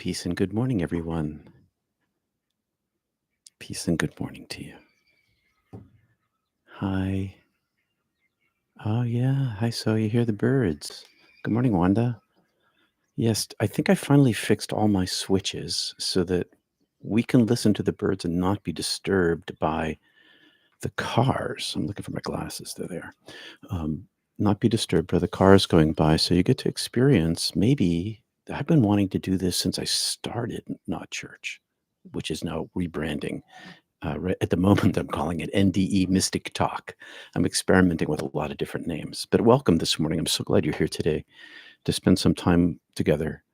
Peace and good morning, everyone. Peace and good morning to you. Hi. Oh, yeah. Hi, so you hear the birds. Good morning, Wanda. Yes, I think I finally fixed all my switches so that we can listen to the birds and not be disturbed by the cars. I'm looking for my glasses. There they are. Not be disturbed by the cars going by. So you get to experience maybe. I've been wanting to do this since I started Not Church, which is now rebranding. Right at the moment, I'm calling it NDE Mystic Talk. I'm experimenting with a lot of different names. But welcome this morning. I'm so glad you're here today to spend some time together.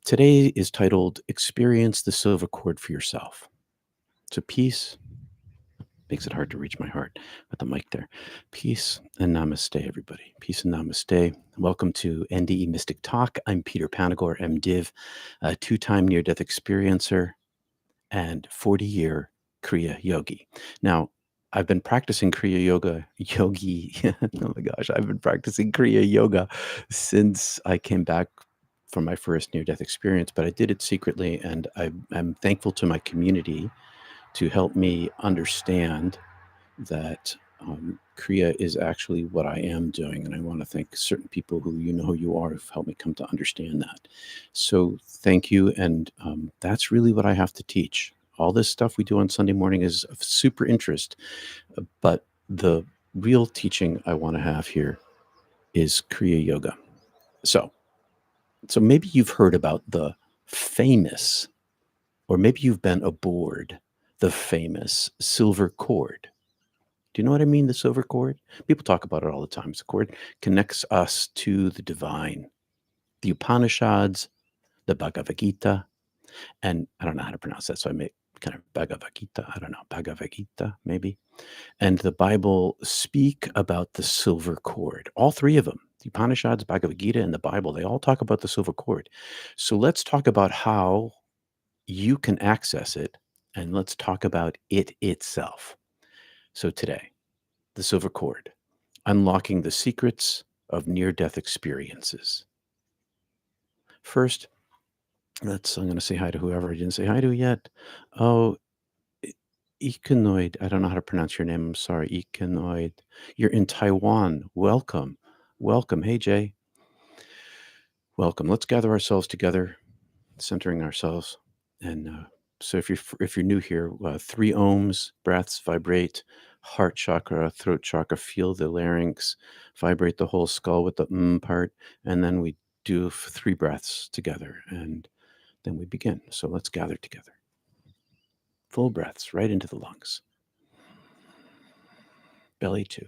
Today is titled Experience the Silver Cord for Yourself. So peace makes it hard to reach my heart with the mic there. Peace and namaste, everybody. Peace and namaste. Welcome to NDE Mystic Talk. I'm Peter Panagore, MDiv, a two-time near-death experiencer and 40-year Kriya yogi. Now, I've been practicing Kriya yogi. Oh my gosh, I've been practicing Kriya yoga since I came back from my first near-death experience, but I did it secretly, and I'm thankful to my community to help me understand that Kriya is actually what I am doing. And I want to thank certain people who you are who've helped me come to understand that. So thank you. And that's really what I have to teach. All this stuff we do on Sunday morning is of super interest. But the real teaching I want to have here is Kriya Yoga. So maybe you've heard about the famous, or maybe you've been aboard the famous silver cord. Do you know what I mean? The silver cord? People talk about it all the time. The cord connects us to the divine, the Upanishads, the Bagavagita, and I don't know how to pronounce that, so I may kind of Bagavagita. I don't know, Bagavagita maybe. And the Bible speak about the silver cord. All three of them, the Upanishads, Bhagavad Gita, and the Bible, they all talk about the silver cord. So let's talk about how you can access it, and let's talk about it itself. So today, the silver cord, unlocking the secrets of near-death experiences. First, I'm going to say hi to whoever I didn't say hi to yet. Oh, Econoid. I don't know how to pronounce your name. I'm sorry, Econoid. You're in Taiwan. Welcome. Welcome. Hey, Jay. Welcome. Let's gather ourselves together, centering ourselves. And so if you're new here, 3 ohms, breaths, vibrate, heart chakra, throat chakra, feel the larynx, vibrate the whole skull with the part, and then we do 3 breaths together, and then we begin. So let's gather together. Full breaths right into the lungs. Belly 2.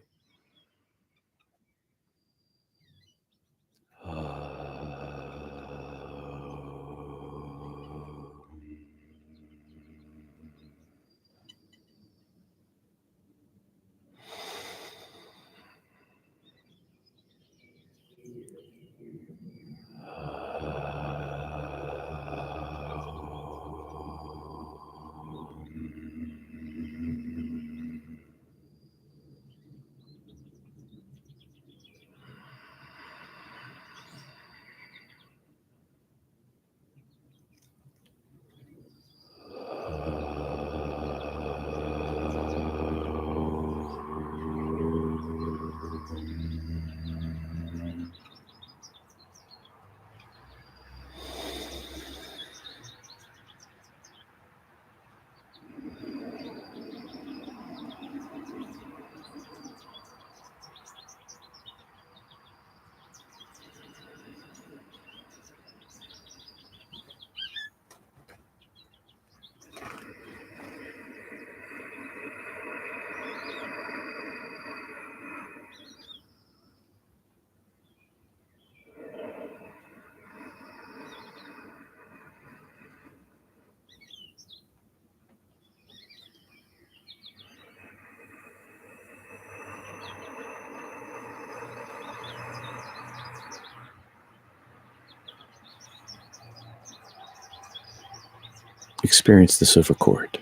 Experience the silver cord,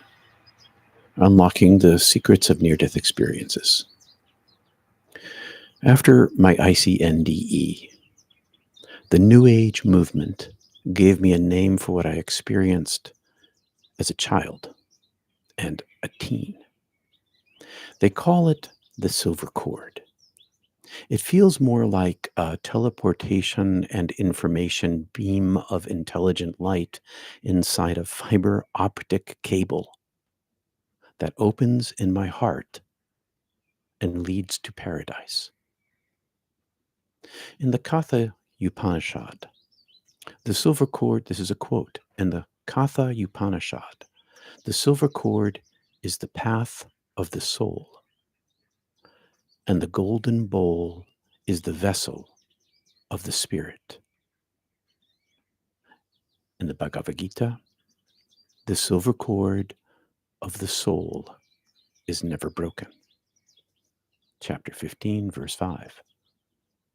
unlocking the secrets of near-death experiences. After my ICNDE, the New Age movement gave me a name for what I experienced as a child and a teen. They call it the silver cord. It feels more like a teleportation and information beam of intelligent light inside a fiber optic cable that opens in my heart and leads to paradise. In the Katha Upanishad, the silver cord, this is a quote, in the Katha Upanishad, the silver cord is the path of the soul, and the golden bowl is the vessel of the spirit. In the Bagavagita, the silver cord of the soul is never broken. Chapter 15, verse 5.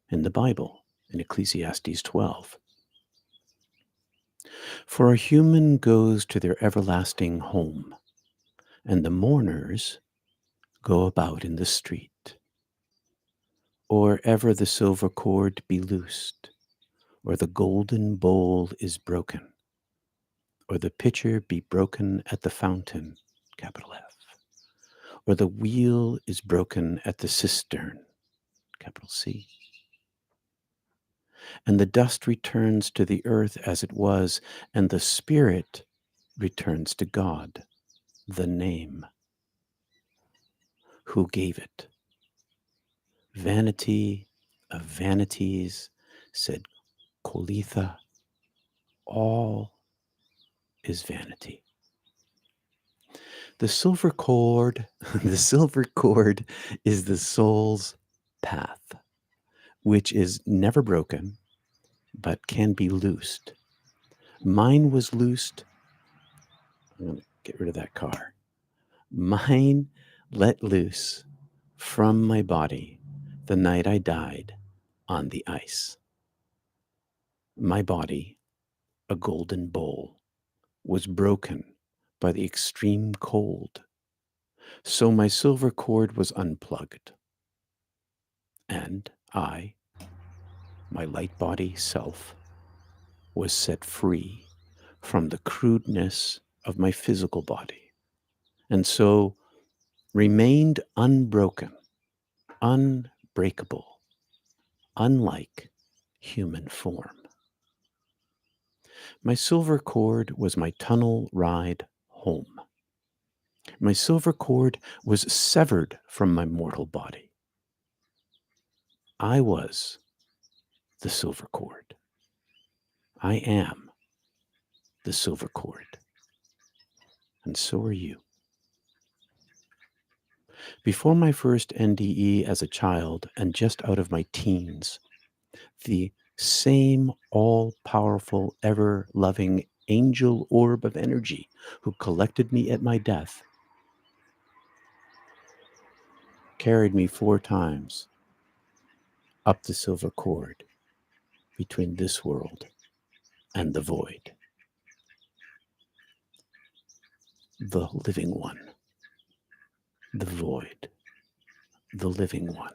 In the Bible, in Ecclesiastes 12. For a human goes to their everlasting home, and the mourners go about in the street. Or ever the silver cord be loosed, or the golden bowl is broken, or the pitcher be broken at the fountain, capital F, or the wheel is broken at the cistern, capital C. And the dust returns to the earth as it was, and the spirit returns to God, the name, who gave it. Vanity of vanities, said Kolitha, all is vanity. The silver cord, the silver cord is the soul's path, which is never broken, but can be loosed. Mine was loosed. I'm going to get rid of that car. Mine let loose from my body the night I died on the ice. My body, a golden bowl, was broken by the extreme cold, so my silver cord was unplugged, and I, my light body self, was set free from the crudeness of my physical body, and so remained unbroken, unbreakable, unlike human form. My silver cord was my tunnel ride home. My silver cord was severed from my mortal body. I was the silver cord. I am the silver cord. And so are you. Before my first NDE as a child and just out of my teens, the same all-powerful, ever-loving angel orb of energy who collected me at my death carried me 4 times up the silver cord between this world and the void. The living one, the void, the living one.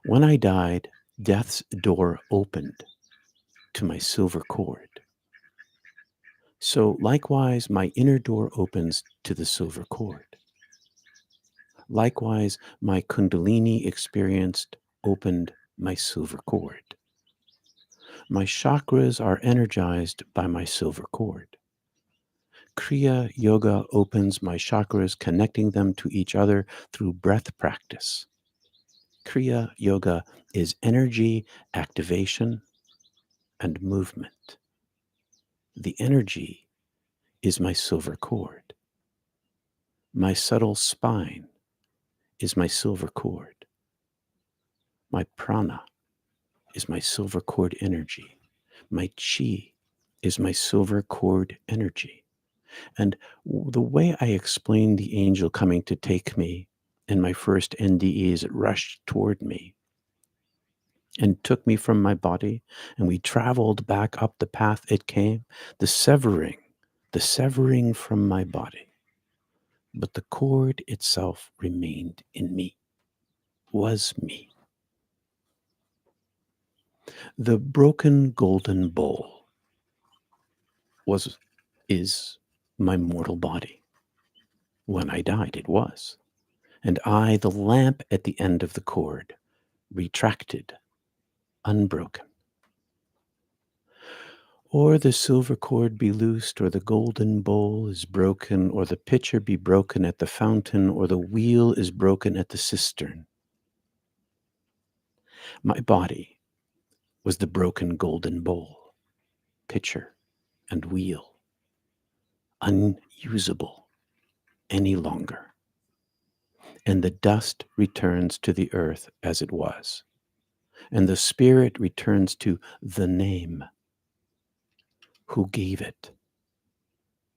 When I died, death's door opened to my silver cord. So likewise, my inner door opens to the silver cord. Likewise, my Kundalini experience opened my silver cord. My chakras are energized by my silver cord. Kriya yoga opens my chakras, connecting them to each other through breath practice. Kriya yoga is energy activation and movement. The energy is my silver cord. My subtle spine is my silver cord. My prana is my silver cord energy. My chi is my silver cord energy. And the way I explained the angel coming to take me in my first NDE is it rushed toward me and took me from my body, and we traveled back up the path it came, the severing from my body. But the cord itself remained in me, was me. The broken golden bowl is my mortal body. When I died, it was. And I, the lamp at the end of the cord, retracted, unbroken. Or the silver cord be loosed, or the golden bowl is broken, or the pitcher be broken at the fountain, or the wheel is broken at the cistern. My body was the broken golden bowl, pitcher, and wheel, unusable any longer. And the dust returns to the earth as it was, and the spirit returns to the name. Who gave it?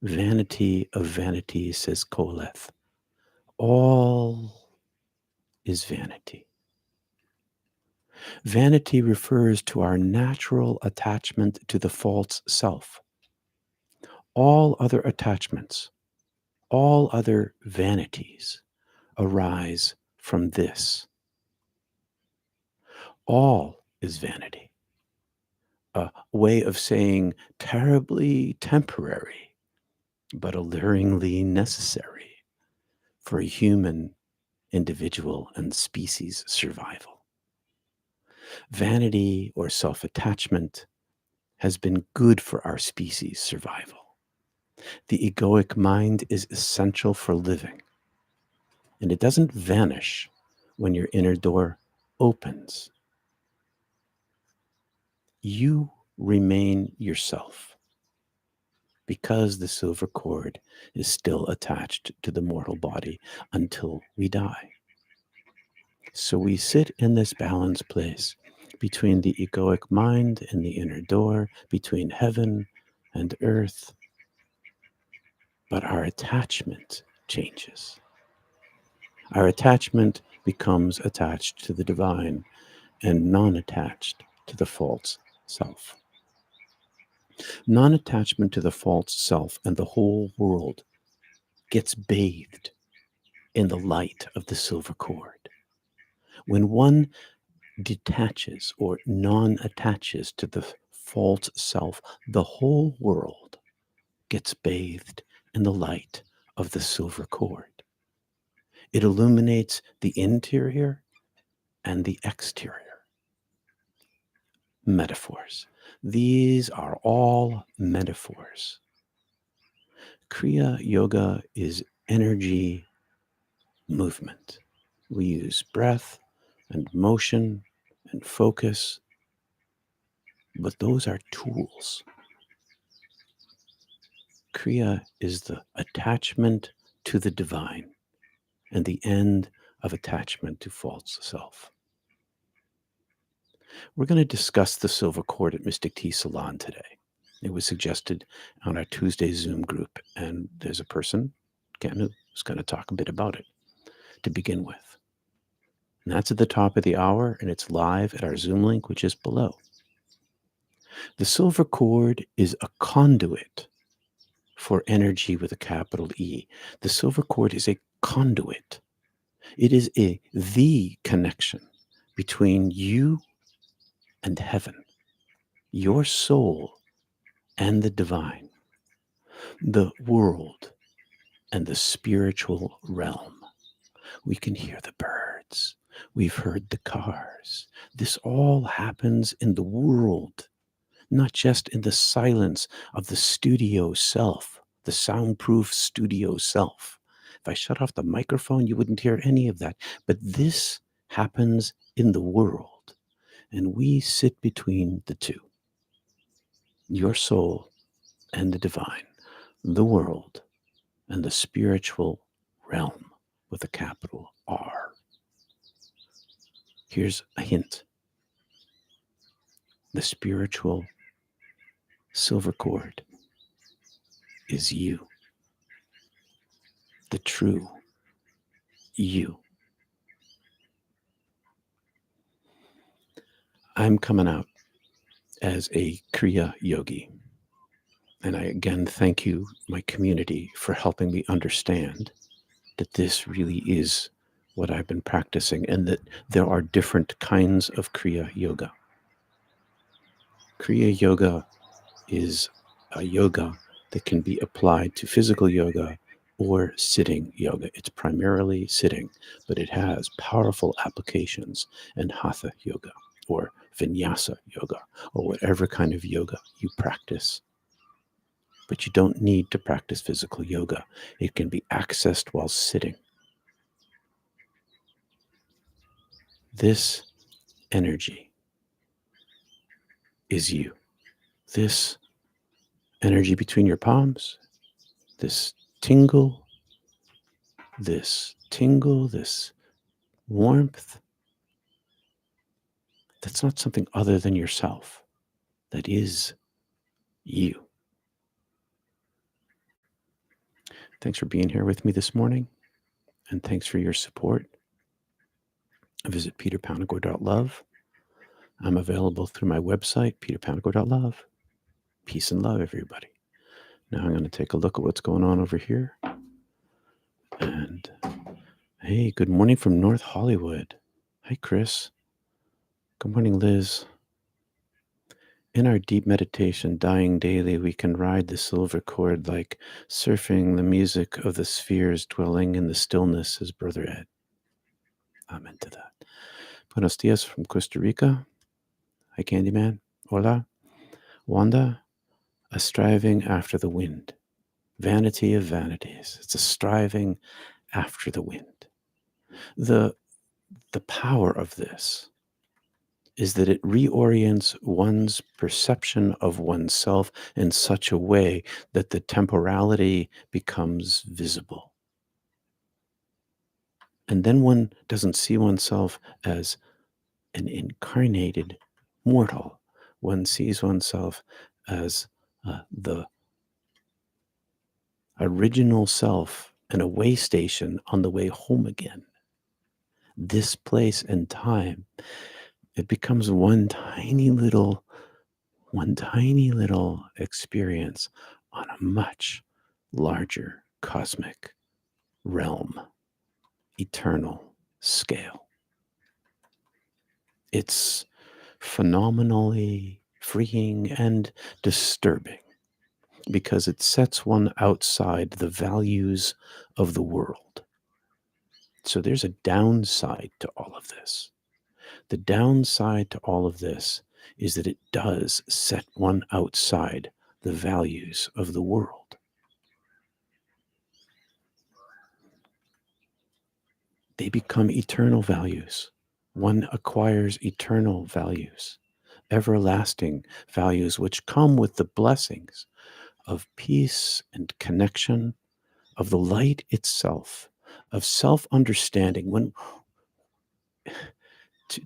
Vanity of vanity, says Koleth. All is vanity. Vanity refers to our natural attachment to the false self. All other attachments, all other vanities arise from this. All is vanity. A way of saying terribly temporary, but alluringly necessary for human, individual, and species survival. Vanity or self-attachment has been good for our species survival. The egoic mind is essential for living, and it doesn't vanish when your inner door opens. You remain yourself because the silver cord is still attached to the mortal body until we die. So we sit in this balanced place between the egoic mind and the inner door, between heaven and earth. But our attachment changes. Our attachment becomes attached to the divine and non-attached to the false self. Non-attachment to the false self and the whole world gets bathed in the light of the silver cord. When one detaches or non-attaches to the false self, the whole world gets bathed in the light of the silver cord. It illuminates the interior and the exterior. Metaphors. These are all metaphors. Kriya Yoga is energy movement. We use breath and motion and focus, but those are tools. Kriya is the attachment to the divine and the end of attachment to false self. We're going to discuss the silver cord at Mystic Tea Salon today. It was suggested on our Tuesday Zoom group, and there's a person, Ken, who's going to talk a bit about it to begin with. And that's at the top of the hour, and it's live at our Zoom link, which is below. The silver cord is a conduit for energy with a capital E. The silver cord is a conduit. It is the connection between you and heaven, your soul and the divine, the world and the spiritual realm. We can hear the birds. We've heard the cars. This all happens in the world, not just in the silence of the studio self, the soundproof studio self. If I shut off the microphone, you wouldn't hear any of that. But this happens in the world, and we sit between the two. Your soul and the divine, the world and the spiritual realm with a capital R. Here's a hint. The spiritual silver cord is you, the true you. I'm coming out as a Kriya yogi. And I again thank you, my community, for helping me understand that this really is what I've been practicing and that there are different kinds of Kriya yoga. Kriya Yoga is a yoga that can be applied to physical yoga or sitting yoga. It's primarily sitting, but it has powerful applications in hatha yoga or vinyasa yoga or whatever kind of yoga you practice. But you don't need to practice physical yoga. It can be accessed while sitting. This energy is you. This energy between your palms, this tingle, this warmth, that's not something other than yourself. That is you. Thanks for being here with me this morning, and thanks for your support. Visit peterpanagore.love. I'm available through my website, peterpanagore.love. Peace and love, everybody. Now I'm going to take a look at what's going on over here. And hey, good morning from North Hollywood. Hi, Chris. Good morning, Liz. In our deep meditation, dying daily, we can ride the silver cord like surfing the music of the spheres, dwelling in the stillness, says Brother Ed. Amen to that. Buenos dias from Costa Rica. Hi, Candyman. Hola. Wanda, a striving after the wind. Vanity of vanities. It's a striving after the wind. The power of this is that it reorients one's perception of oneself in such a way that the temporality becomes visible. And then one doesn't see oneself as an incarnated mortal. One sees oneself as the original self and a way station on the way home again. This place and time, it becomes one tiny little experience on a much larger cosmic realm, eternal scale. It's phenomenally freeing and disturbing because it sets one outside the values of the world. So there's a downside to all of this. The downside to all of this is that it does set one outside the values of the world. They become eternal values. One acquires eternal values, everlasting values, which come with the blessings of peace and connection, of the light itself, of self-understanding. When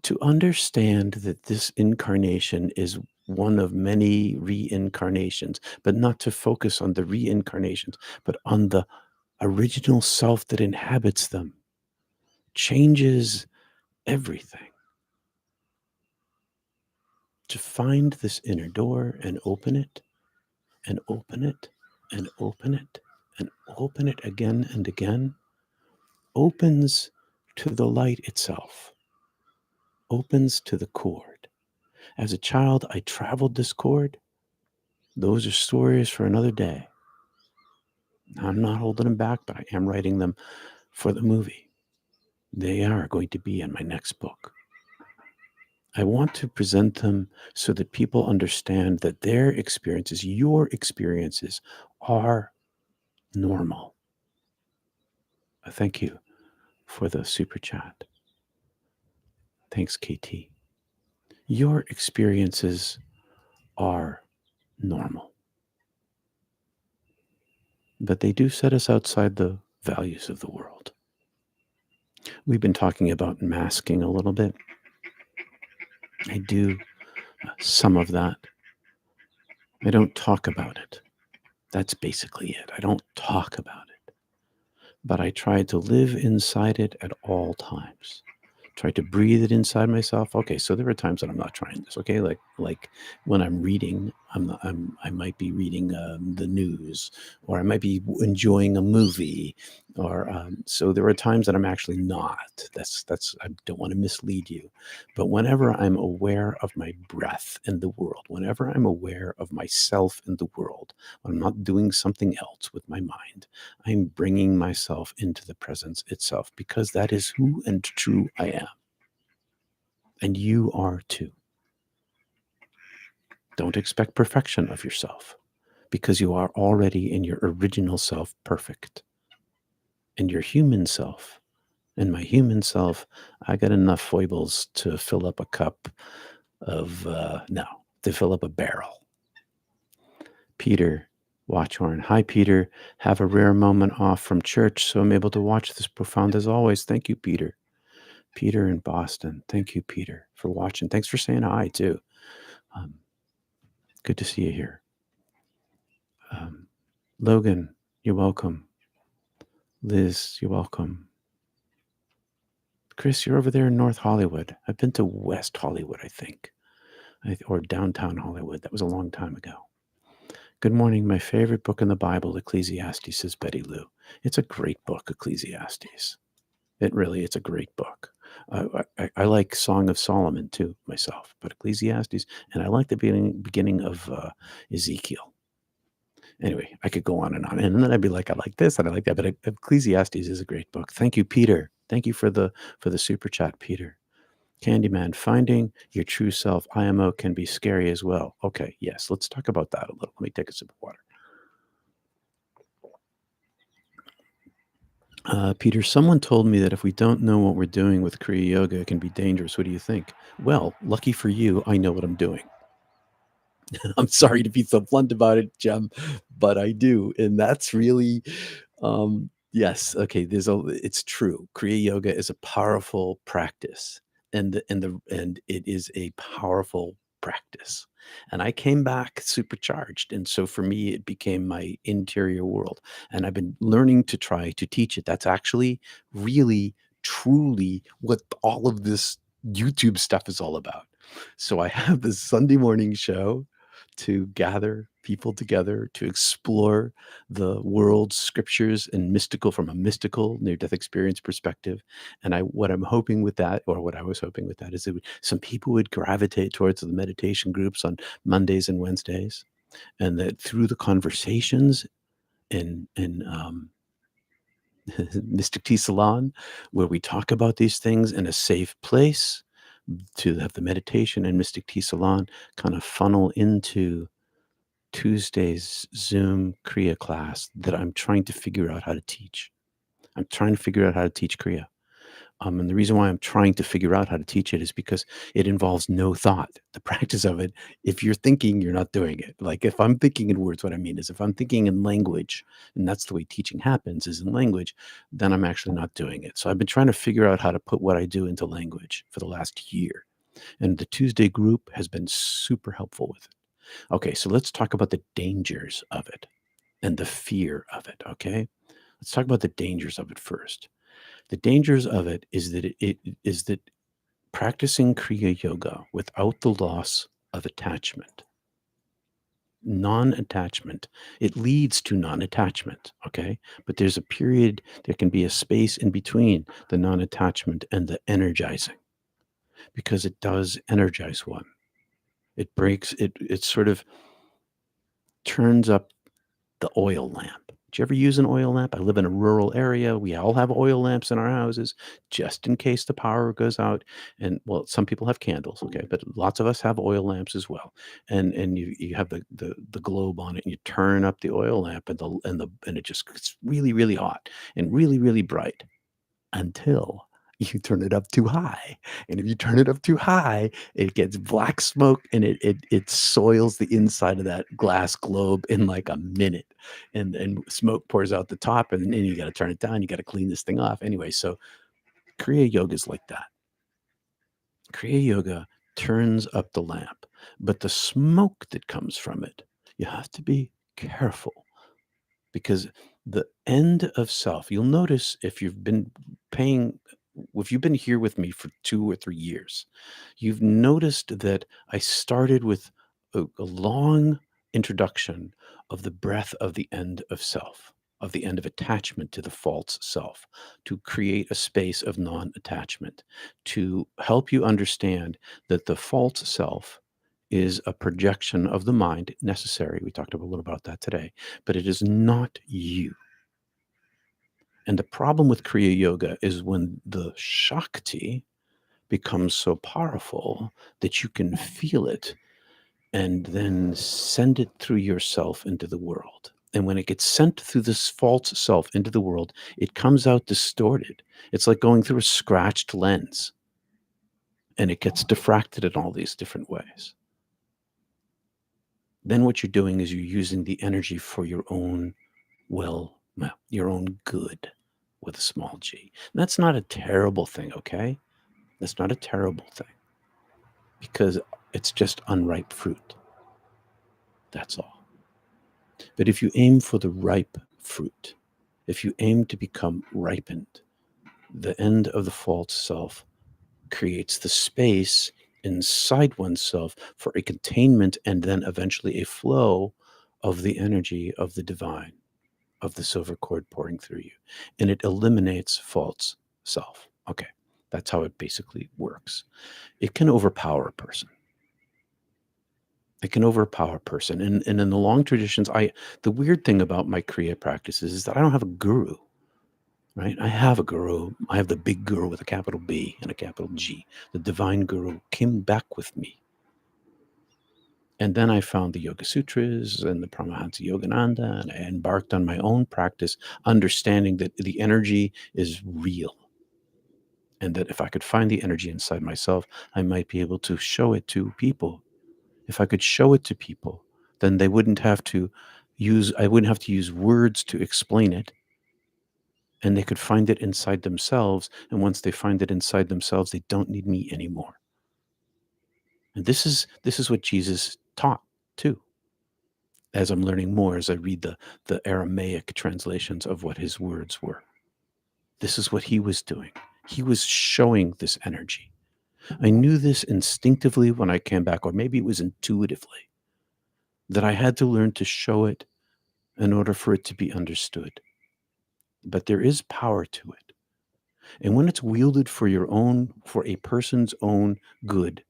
to understand that this incarnation is one of many reincarnations, but not to focus on the reincarnations, but on the original self that inhabits them, changes everything. To find this inner door and open it, and open it, and open it, and open it again and again, opens to the light itself, opens to the cord. As a child, I traveled this cord. Those are stories for another day. I'm not holding them back, but I am writing them for the movie. They are going to be in my next book. I want to present them so that people understand that their experiences, your experiences, are normal. Thank you for the super chat. Thanks, KT. Your experiences are normal. But they do set us outside the values of the world. We've been talking about masking a little bit. I do some of that. I don't talk about it. That's basically it. I don't talk about it. But I try to live inside it at all times. Try to breathe it inside myself. Okay, so there are times that I'm not trying this. Okay, like Like when I'm reading, I might be reading the news, or I might be enjoying a movie, or so there are times that I'm actually not. That's I don't want to mislead you, but whenever I'm aware of my breath in the world, whenever I'm aware of myself in the world, when I'm not doing something else with my mind, I'm bringing myself into the presence itself, because that is who and true I am. And you are too. Don't expect perfection of yourself, because you are already in your original self perfect. And your human self, and my human self, I got enough foibles to fill up a cup of, no, to fill up a barrel. Peter Watchhorn. Hi, Peter. Have a rare moment off from church, so I'm able to watch this profound as always. Thank you, Peter. Peter in Boston. Thank you, Peter, for watching. Thanks for saying hi, too. Good to see you here. Logan, you're welcome. Liz, you're welcome. Chris, you're over there in North Hollywood. I've been to West Hollywood, I think, or downtown Hollywood. That was a long time ago. Good morning. My favorite book in the Bible, Ecclesiastes, says Betty Lou. It's a great book, Ecclesiastes. It's a great book. I like Song of Solomon too, myself, but Ecclesiastes, and I like the beginning of Ezekiel. Anyway, I could go on, and then I'd be like, I like this and I like that. But Ecclesiastes is a great book. Thank you, Peter. Thank you for the super chat, Peter. Candyman, finding your true self, IMO, can be scary as well. Okay, yes, let's talk about that a little. Let me take a sip of water. Peter, someone told me that if we don't know what we're doing with Kriya Yoga, it can be dangerous. What do you think? Well, lucky for you, I know what I'm doing. I'm sorry to be so blunt about it, Jem, but I do. And that's really, yes, okay, it's true. Kriya Yoga is a powerful practice, and it is a powerful practice. And I came back supercharged. And so for me, it became my interior world. And I've been learning to try to teach it. That's actually really, truly what all of this YouTube stuff is all about. So I have this Sunday morning show to gather people together to explore the world's scriptures and mystical from a mystical near-death experience perspective. And what I'm hoping with that, or what I was hoping with that, is that some people would gravitate towards the meditation groups on Mondays and Wednesdays, and that through the conversations in Mystic Tea Salon, where we talk about these things in a safe place, to have the meditation and Mystic Tea Salon kind of funnel into Tuesday's Zoom Kriya class that I'm trying to figure out how to teach. I'm trying to figure out how to teach Kriya. And the reason why I'm trying to figure out how to teach it is because it involves no thought. The practice of it, if you're thinking, you're not doing it. Like if I'm thinking in words, what I mean is if I'm thinking in language, and that's the way teaching happens, is in language, then I'm actually not doing it. So I've been trying to figure out how to put what I do into language for the last year. And the Tuesday group has been super helpful with it. Okay, so let's talk about the dangers of it and the fear of it, okay? Let's talk about the dangers of it first. The dangers of it is that it is that practicing Kriya Yoga without the loss of attachment, non-attachment, it leads to non-attachment, okay? But there's a period, there can be a space in between the non-attachment and the energizing, because it does energize one. It breaks, it sort of turns up the oil lamp. Did you ever use an oil lamp? I live in a rural area. We all have oil lamps in our houses just in case the power goes out. And well, some people have candles, okay, but lots of us have oil lamps as well. And you have the globe on it, and you turn up the oil lamp, and it just gets really, really hot and really, really bright until you turn it up too high. And if you turn it up too high, it gets black smoke, and it soils the inside of that glass globe in like a minute. And smoke pours out the top, and then you got to turn it down. You got to clean this thing off. Anyway, so Kriya Yoga is like that. Kriya Yoga turns up the lamp, but the smoke that comes from it, you have to be careful, because the end of self, you'll notice if you've been paying if you've been here with me for 2 or 3 years, you've noticed that I started with a long introduction of the breath of the end of self, of the end of attachment to the false self, to create a space of non attachment, to help you understand that the false self is a projection of the mind necessary. We talked a little about that today, but it is not you. And the problem with Kriya Yoga is when the Shakti becomes so powerful that you can feel it and then send it through yourself into the world. And when it gets sent through this false self into the world, it comes out distorted. It's like going through a scratched lens, and it gets diffracted in all these different ways. Then what you're doing is you're using the energy for your own your own good with a small g. And that's not a terrible thing, okay? That's not a terrible thing because it's just unripe fruit. That's all. But if you aim for the ripe fruit, if you aim to become ripened, the end of the false self creates the space inside oneself for a containment and then eventually a flow of the energy of the divine, of the silver cord pouring through you. And it eliminates false self. Okay, that's how it basically works. It can overpower a person. It can overpower a person. And in the long traditions, the weird thing about my Kriya practices is that I don't have a guru, right? I have a guru. I have the big guru with a capital B and a capital G. The divine guru came back with me. And then I found the Yoga Sutras and the Paramahansa Yogananda, and I embarked on my own practice, understanding that the energy is real. And that if I could find the energy inside myself, I might be able to show it to people. If I could show it to people, then I wouldn't have to use words to explain it. And they could find it inside themselves. And once they find it inside themselves, they don't need me anymore. And this is what Jesus taught too. As I'm learning more, as I read the Aramaic translations of what his words were. This is what he was doing. He was showing this energy. I knew this instinctively when I came back, or maybe it was intuitively, that I had to learn to show it in order for it to be understood. But there is power to it. And when it's wielded for a person's own good,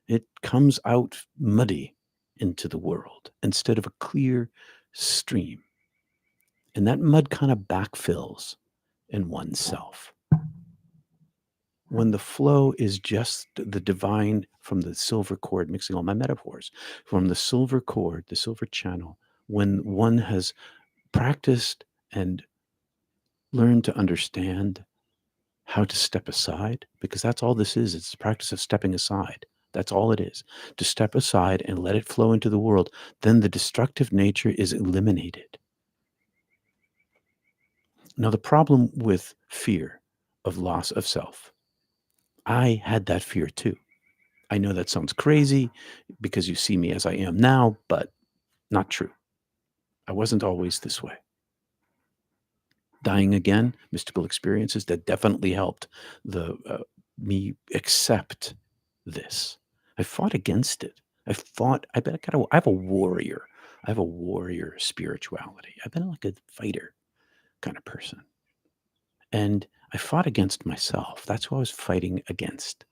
it comes out muddy into the world instead of a clear stream. And that mud kind of backfills in oneself. When the flow is just the divine from the silver cord, mixing all my metaphors, from the silver cord, the silver channel, when one has practiced and learned to understand how to step aside, because that's all this is. It's the practice of stepping aside. That's all it is. To step aside and let it flow into the world, then the destructive nature is eliminated. Now, the problem with fear of loss of self, I had that fear too. I know that sounds crazy because you see me as I am now, but not true. I wasn't always this way. Dying again, mystical experiences that definitely helped me accept this. I fought against it. I have a warrior. I have a warrior spirituality. I've been like a fighter kind of person. And I fought against myself. That's what I was fighting against,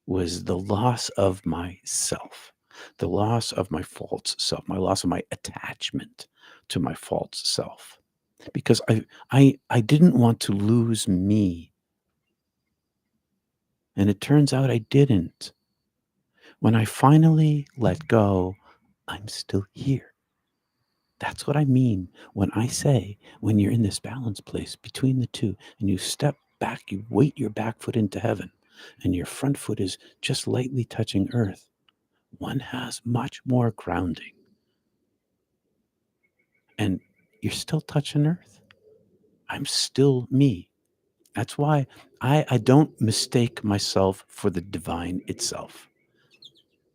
was the loss of myself, the loss of my false self, my loss of my attachment to my false self. Because I didn't want to lose me. And it turns out I didn't. When I finally let go, I'm still here. That's what I mean when I say, when you're in this balance place between the two and you step back, you weight your back foot into heaven and your front foot is just lightly touching earth, one has much more grounding. And you're still touching earth. I'm still me. That's why I don't mistake myself for the divine itself.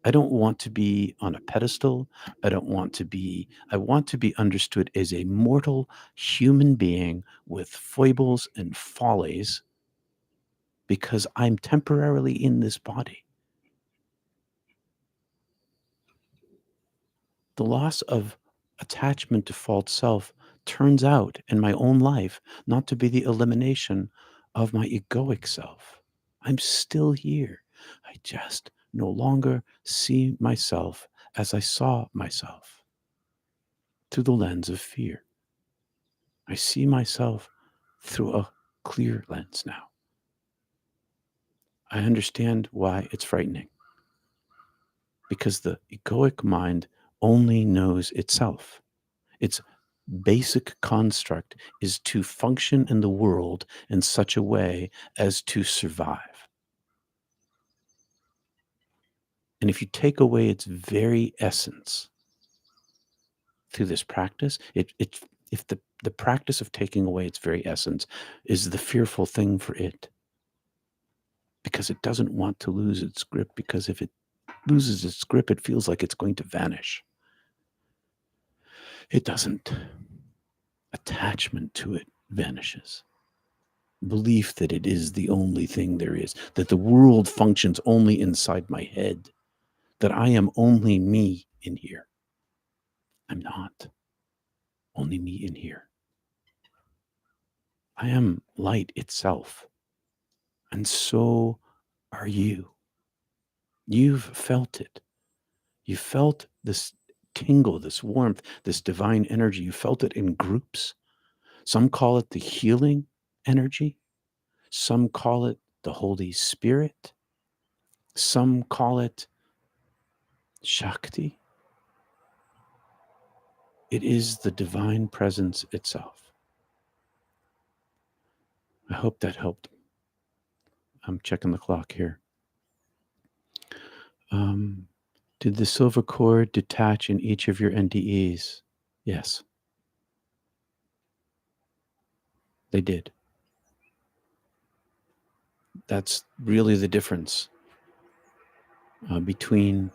I don't want to be on a pedestal. I want to be understood as a mortal human being with foibles and follies, because I'm temporarily in this body. The loss of attachment to false self turns out in my own life not to be the elimination of my egoic self. I'm still here. I just no longer see myself as I saw myself through the lens of fear. I see myself through a clear lens now. I understand why it's frightening, because the egoic mind only knows itself. Its basic construct is to function in the world in such a way as to survive. And if you take away its very essence through this practice, if the practice of taking away its very essence is the fearful thing for it, because it doesn't want to lose its grip, because if it loses its grip, it feels like it's going to vanish. It doesn't. Attachment to it vanishes. Belief that it is the only thing there is, that the world functions only inside my head, that I am only me in here. I'm not only me in here. I am light itself. And so are you. You've felt it. You felt this tingle, this warmth, this divine energy. You felt it in groups. Some call it the healing energy. Some call it the Holy Spirit. Some call it Shakti. It is the divine presence itself. I hope that helped. I'm checking the clock here. Did the silver cord detach in each of your NDEs? Yes, they did. That's really the difference between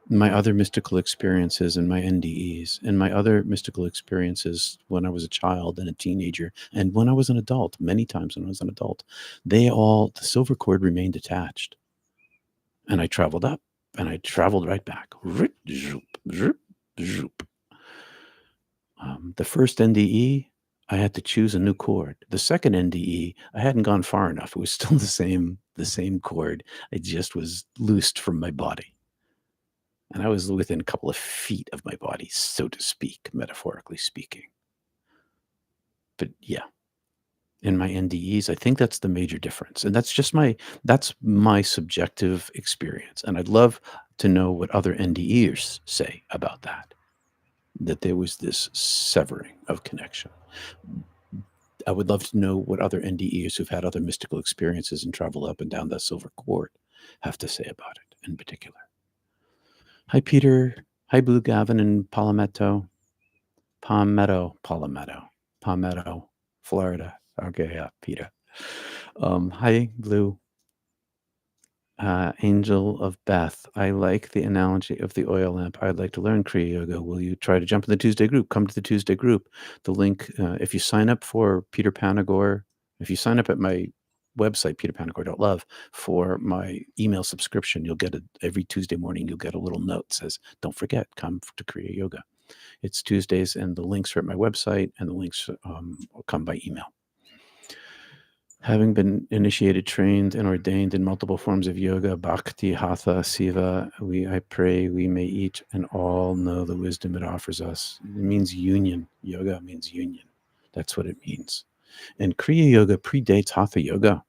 my other mystical experiences and my NDEs, and my other mystical experiences when I was a child and a teenager, and when I was an adult, many times when I was an adult, the silver cord remained attached. And I traveled up and I traveled right back. The first NDE, I had to choose a new chord. The second NDE, I hadn't gone far enough. It was still the same chord. It just was loosed from my body. And I was within a couple of feet of my body, so to speak, metaphorically speaking. But yeah, in my NDEs, I think that's the major difference. And that's my subjective experience. And I'd love to know what other NDEs say about that there was this severing of connection. I would love to know what other NDEs who've had other mystical experiences and traveled up and down that silver cord have to say about it in particular. Hi, Peter. Hi, Blue Gavin and Palmetto, Florida. Okay, yeah, Peter. Hi, Blue. Angel of Beth. I like the analogy of the oil lamp. I'd like to learn Kriya Yoga. Will you try to jump in the Tuesday group? Come to the Tuesday group. The link, if you sign up for Peter Panagore, if you sign up at my website, peterpanagore.love, for my email subscription, you'll get every Tuesday morning, you'll get a little note that says, don't forget, come to Kriya Yoga. It's Tuesdays, and the links are at my website, and the links will come by email. Having been initiated, trained, and ordained in multiple forms of yoga, bhakti, hatha, siva, I pray we may each and all know the wisdom it offers us. It means union. Yoga means union. That's what it means. And Kriya Yoga predates Hatha Yoga.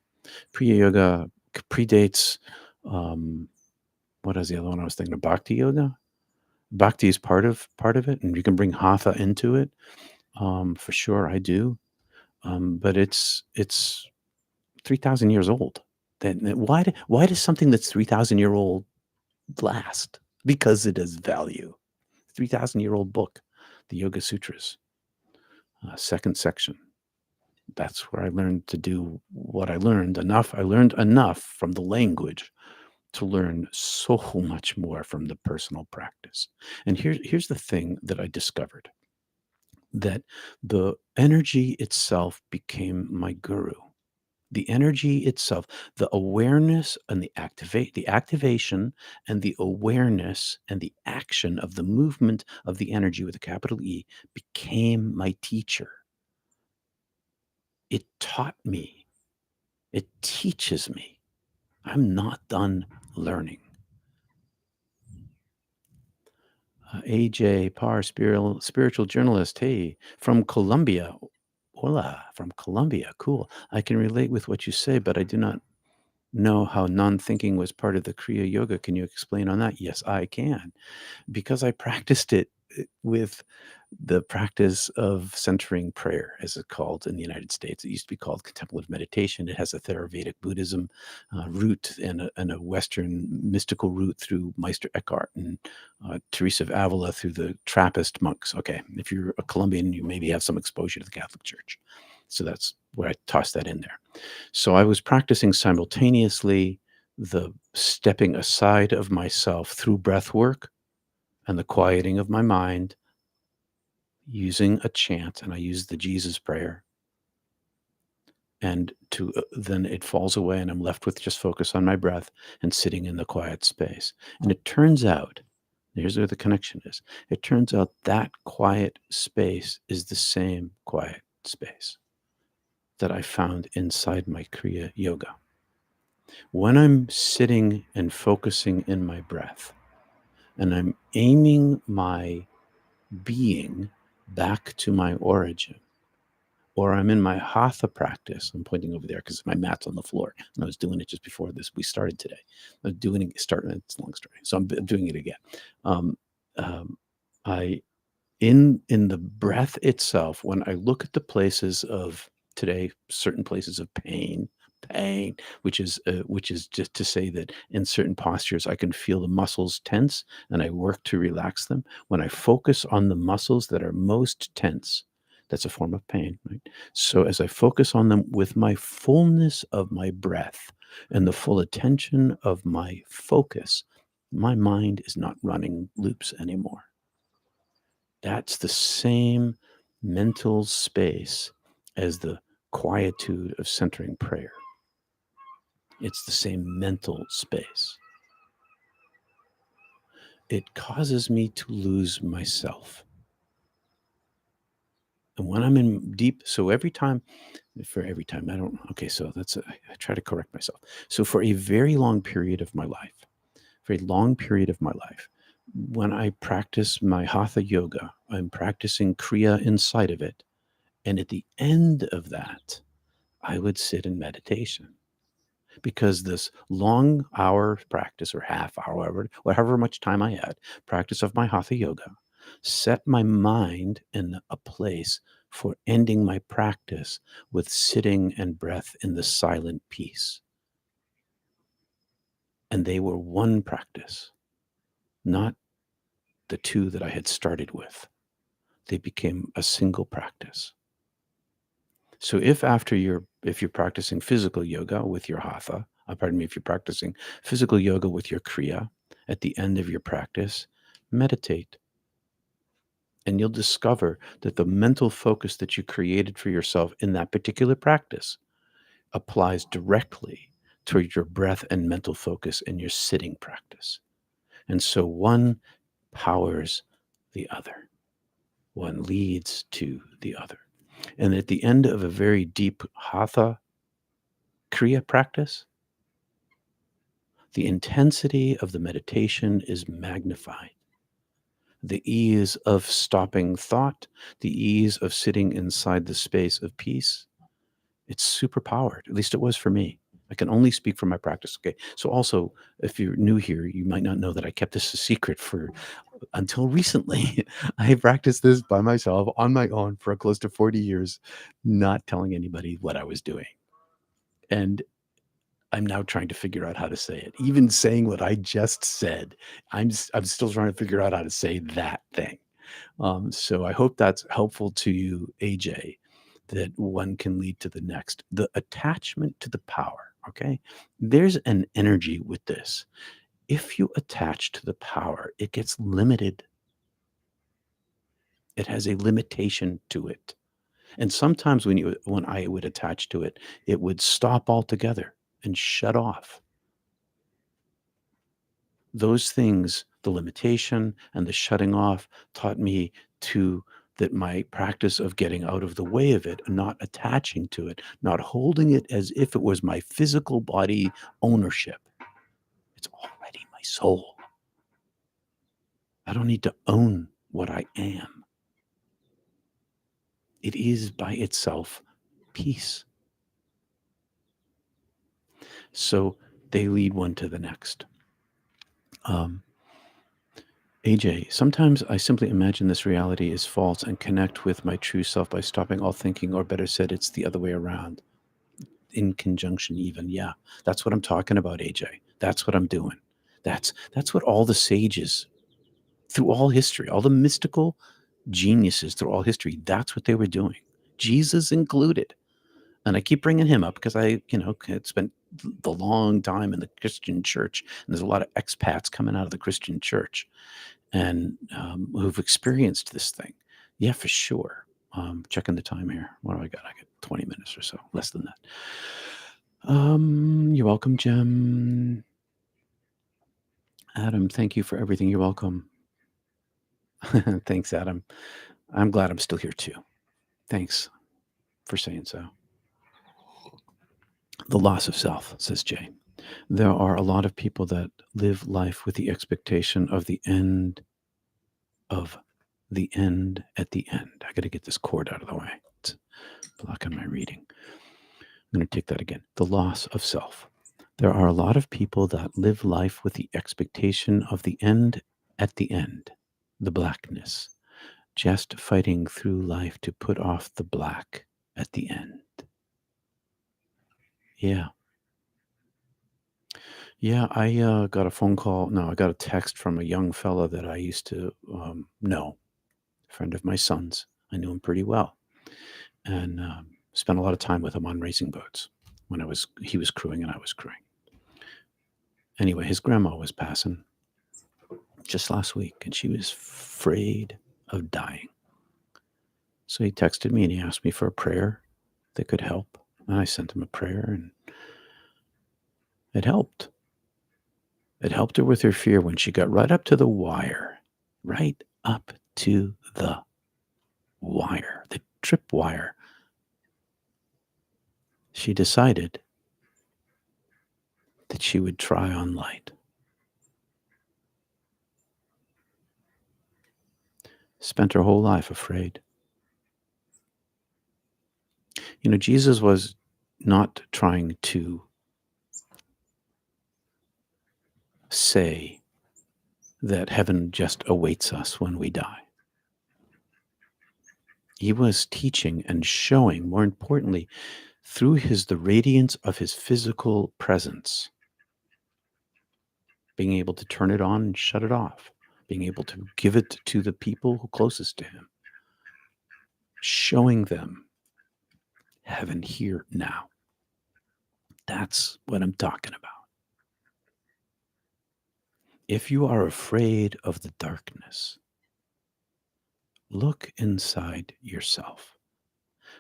Kriya Yoga predates, what is the other one I was thinking of? Bhakti Yoga. Bhakti is part of it, and you can bring Hatha into it. For sure, I do. But it's 3,000 years old. Then why does something that's 3,000 year old last? Because it has value. 3,000-year-old book, the Yoga Sutras, second section. That's where I learned to do what I learned enough. I learned enough from the language to learn so much more from the personal practice. And here's the thing that I discovered, that the energy itself became my guru. The energy itself, the awareness and the activation and the awareness and the action of the movement of the energy with a capital E became my teacher. It taught me. It teaches me. I'm not done learning. AJ Parr, spiritual journalist. Hey, from Colombia. Hola, from Colombia. Cool. I can relate with what you say, but I do not know how non-thinking was part of the Kriya yoga. Can you explain on that? Yes, I can. Because I practiced it with the practice of centering prayer, as it's called in the United States. It used to be called contemplative meditation. It has a Theravedic Buddhism root and a Western mystical root through Meister Eckhart and Teresa of Avila through the Trappist monks. Okay, if you're a Colombian, you maybe have some exposure to the Catholic Church. So that's where I tossed that in there. So I was practicing simultaneously the stepping aside of myself through breath work and the quieting of my mind using a chant, and I use the Jesus prayer. And to then it falls away, and I'm left with just focus on my breath and sitting in the quiet space. And it turns out, here's where the connection is. It turns out that quiet space is the same quiet space that I found inside my Kriya yoga. When I'm sitting and focusing in my breath, and I'm aiming my being back to my origin, or I'm in my hatha practice. I'm pointing over there because my mat's on the floor, and I was doing it just before we started today. I was doing it, starting. It's a long story, so I'm doing it again. Um, I in the breath itself, when I look at the places of today, certain places of pain, which is just to say that in certain postures I can feel the muscles tense, and I work to relax them. When I focus on the muscles that are most tense, that's a form of pain, right? So as I focus on them with my fullness of my breath and the full attention of my focus, my mind is not running loops anymore. That's the same mental space as the quietude of centering prayer. It's the same mental space. It causes me to lose myself. And when I'm in deep, so every time, I don't, okay, so I try to correct myself. So for a very long period of my life, when I practice my hatha yoga, I'm practicing Kriya inside of it. And at the end of that, I would sit in meditation because this long hour practice or half hour, however much time I had, practice of my hatha yoga, set my mind in a place for ending my practice with sitting and breath in the silent peace. And they were one practice, not the two that I had started with. They became a single practice. So if you're practicing physical yoga with your hatha, pardon me, if you're practicing physical yoga with your kriya, at the end of your practice, meditate. And you'll discover that the mental focus that you created for yourself in that particular practice applies directly to your breath and mental focus in your sitting practice. And so one powers the other. One leads to the other. And at the end of a very deep hatha Kriya practice, the intensity of the meditation is magnified. The ease of stopping thought, the ease of sitting inside the space of peace, it's super powered. At least it was for me. I can only speak from my practice. Okay. So also, if you're new here, you might not know that I kept this a secret for until recently. I practiced this by myself on my own for close to 40 years, not telling anybody what I was doing. And I'm now trying to figure out how to say it. Even saying what I just said, I'm still trying to figure out how to say that thing. So I hope that's helpful to you, AJ, that one can lead to the next. The attachment to the power, okay? There's an energy with this. If you attach to the power, it gets limited. It has a limitation to it. And sometimes when I would attach to it, it would stop altogether and shut off. Those things, the limitation and the shutting off, taught me to that my practice of getting out of the way of it and not attaching to it, not holding it as if it was my physical body ownership. It's already my soul. I don't need to own what I am. It is by itself peace. So they lead one to the next. AJ, sometimes I simply imagine this reality is false and connect with my true self by stopping all thinking, or better said, it's the other way around. In conjunction, even. Yeah, that's what I'm talking about, AJ. That's what I'm doing. That's what all the sages through all history, all the mystical geniuses through all history, that's what they were doing. Jesus included. And I keep bringing him up because I, had spent the long time in the Christian church, and there's a lot of expats coming out of the Christian church and who've experienced this thing. Yeah, for sure. Checking the time here. What do I got? I got 20 minutes or so, less than that. You're welcome, Jem. Adam, thank you for everything. You're welcome. Thanks, Adam. I'm glad I'm still here too. Thanks for saying so. The loss of self, says Jay. There are a lot of people that live life with the expectation of the end at the end. I got to get this cord out of the way. It's blocking my reading. I'm going to take that again. The loss of self. There are a lot of people that live life with the expectation of the end at the end, the blackness, just fighting through life to put off the black at the end. Yeah. Yeah, I got a phone call. No, I got a text from a young fella that I used to know, a friend of my son's. I knew him pretty well, and spent a lot of time with him on racing boats when he was crewing and I was crewing. Anyway, his grandma was passing just last week, and she was afraid of dying. So he texted me and he asked me for a prayer that could help, and I sent him a prayer, and it helped. It helped her with her fear when she got right up to the wire, right up to the wire, the trip wire. She decided that she would try on light. Spent her whole life afraid. Jesus was not trying to say that heaven just awaits us when we die. He was teaching and showing, more importantly, through the radiance of his physical presence, being able to turn it on and shut it off, being able to give it to the people who closest to him, showing them heaven here now. That's what I'm talking about. If you are afraid of the darkness, look inside yourself.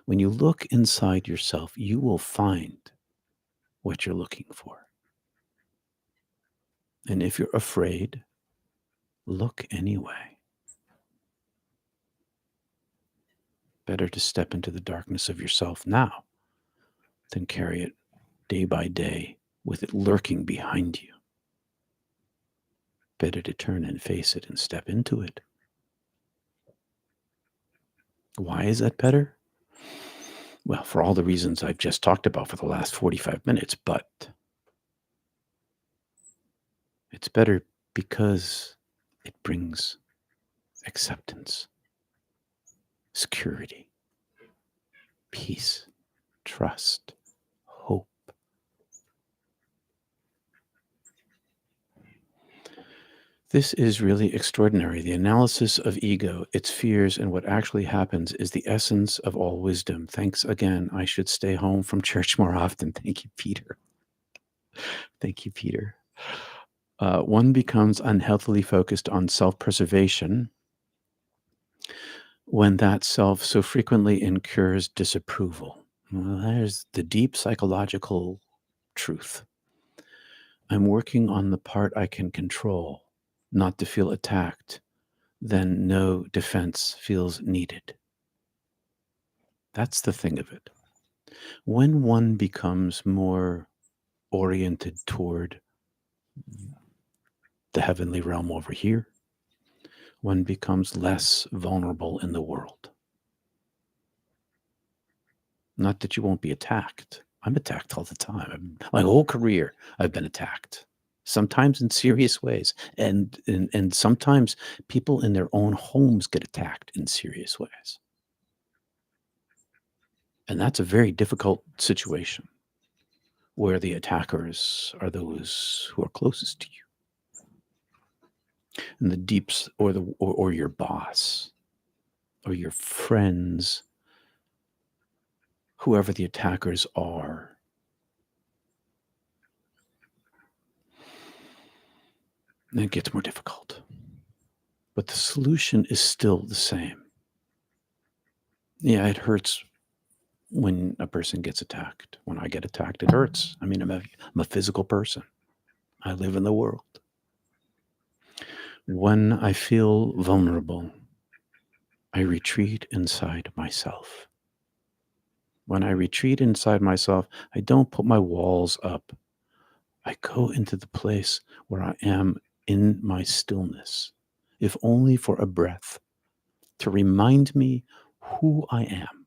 When you look inside yourself, you will find what you're looking for. And if you're afraid, look anyway. Better to step into the darkness of yourself now than carry it day by day with it lurking behind you. Better to turn and face it and step into it. Why is that better? Well, for all the reasons I've just talked about for the last 45 minutes, but it's better because it brings acceptance, security, peace, trust, hope. This is really extraordinary. The analysis of ego, its fears, and what actually happens is the essence of all wisdom. Thanks again. I should stay home from church more often. Thank you, Peter. Thank you, Peter. One becomes unhealthily focused on self-preservation when that self so frequently incurs disapproval. Well, there's the deep psychological truth. I'm working on the part I can control, not to feel attacked. Then no defense feels needed. That's the thing of it. When one becomes more oriented toward the heavenly realm over here, one becomes less vulnerable in the world. Not that you won't be attacked. I'm attacked all the time. My whole career, I've been attacked. Sometimes in serious ways, and sometimes people in their own homes get attacked in serious ways, and that's a very difficult situation where the attackers are those who are closest to you, and the deeps, or your boss, or your friends, whoever the attackers are. And it gets more difficult. But the solution is still the same. Yeah, it hurts when a person gets attacked. When I get attacked, it hurts. I mean, I'm a physical person. I live in the world. When I feel vulnerable, I retreat inside myself. When I retreat inside myself, I don't put my walls up. I go into the place where I am in my stillness, if only for a breath, to remind me who I am.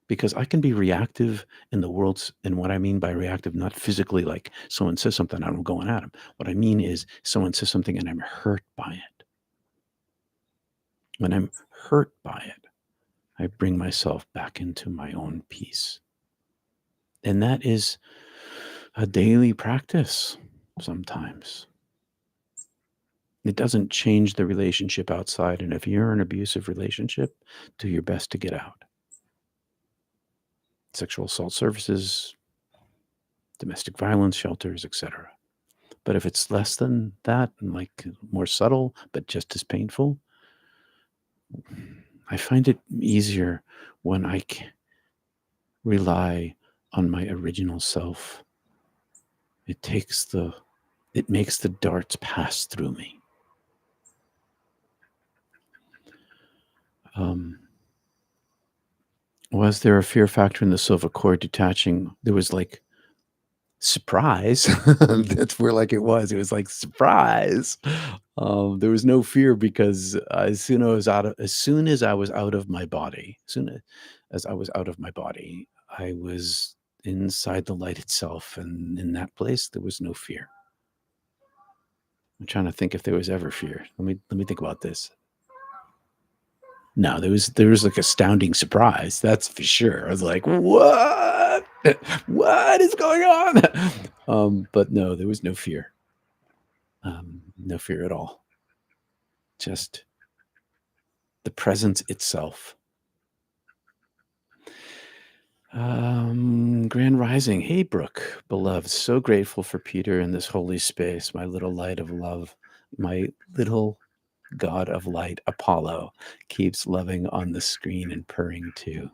Because I can be reactive in the world. And what I mean by reactive, not physically like someone says something, I'm going at them. What I mean is someone says something and I'm hurt by it. When I'm hurt by it, I bring myself back into my own peace. And that is a daily practice sometimes. It doesn't change the relationship outside. And if you're in an abusive relationship, do your best to get out. Sexual assault services, domestic violence shelters, etc. But if it's less than that and like more subtle, but just as painful, I find it easier when I can rely on my original self. It makes the darts pass through me. Was there a fear factor in the silver cord detaching? There was like surprise. That's where like it was. It was like surprise. There was no fear because as soon as I was out of my body, I was inside the light itself, and in that place there was no fear. I'm trying to think if there was ever fear. Let me think about this. No, there was like astounding surprise. That's for sure. I was like, what? What is going on? But no, there was no fear. No fear at all. Just the presence itself. Grand Rising. Hey, Brooke, beloved. So grateful for Peter in this holy space, my little light of love, my little god of light, Apollo, keeps loving on the screen and purring too.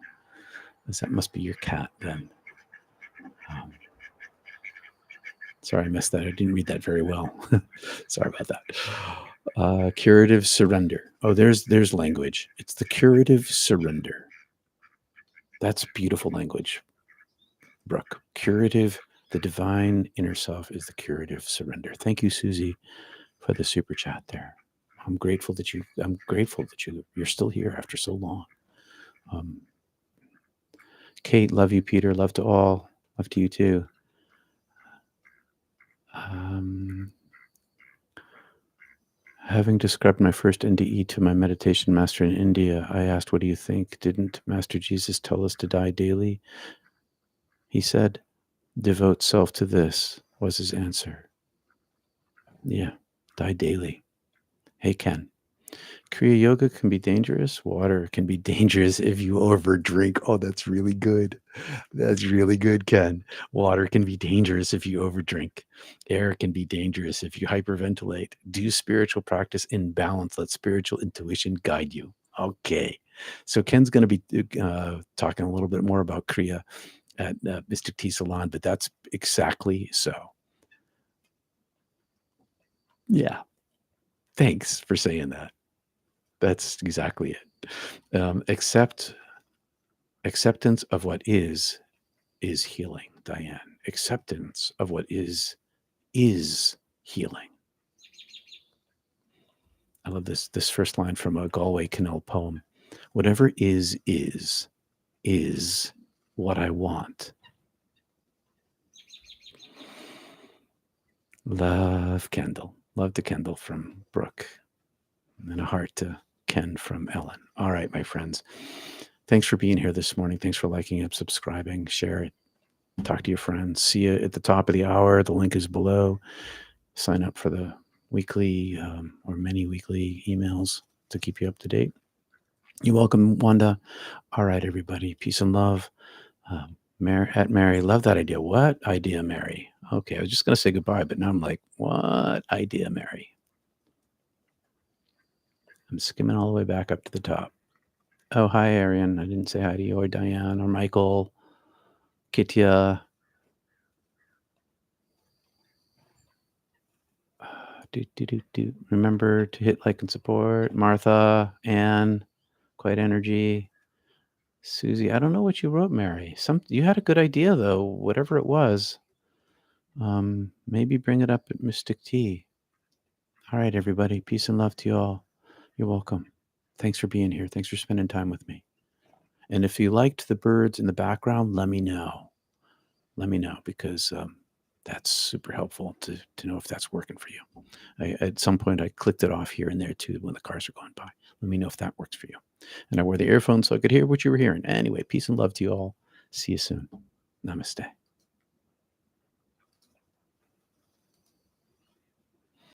That must be your cat then. Sorry, I missed that. I didn't read that very well. Sorry about that. Curative surrender. Oh, there's language. It's the curative surrender. That's beautiful language, Brooke. Curative, the divine inner self is the curative surrender. Thank you, Susie, for the super chat there. I'm grateful that you're still here after so long. Kate, love you, Peter. Love to all. Love to you too. Having described my first NDE to my meditation master in India, I asked, "What do you think? Didn't Master Jesus tell us to die daily?" He said, "Devote self to this," was his answer. Yeah, die daily. Hey, Ken. Kriya yoga can be dangerous. Water can be dangerous if you overdrink. Oh, that's really good. That's really good, Ken. Water can be dangerous if you overdrink. Air can be dangerous if you hyperventilate. Do spiritual practice in balance. Let spiritual intuition guide you. Okay. So Ken's going to be talking a little bit more about Kriya at Mystic Tea Salon, but that's exactly so. Yeah. Thanks for saying that. That's exactly it. Acceptance of what is healing, Diane. Acceptance of what is healing. I love this first line from a Galway Kinnell poem. Whatever is what I want. Love Kendall. Love to Kendall from Brooke. And a heart to Ken from Ellen. All right, my friends. Thanks for being here this morning. Thanks for liking it, subscribing, share it, talk to your friends. See you at the top of the hour. The link is below. Sign up for the weekly or many weekly emails to keep you up to date. You're welcome, Wanda. All right, everybody. Peace and love. Mary, love that idea. What idea, Mary? Okay, I was just going to say goodbye, but now I'm like, what idea, Mary? I'm skimming all the way back up to the top. Oh, hi, Arian. I didn't say hi to you or Diane or Michael, Kitya. Remember to hit like and support. Martha, Anne, Quiet Energy, Susie. I don't know what you wrote, Mary. You had a good idea though, whatever it was. Maybe bring it up at Mystic Tea. All right, everybody. Peace and love to you all. You're welcome. Thanks for being here. Thanks for spending time with me. And if you liked the birds in the background, let me know. Let me know because that's super helpful to know if that's working for you. At some point, I clicked it off here and there too when the cars are going by. Let me know if that works for you. And I wore the earphones so I could hear what you were hearing. Anyway, peace and love to you all. See you soon. Namaste.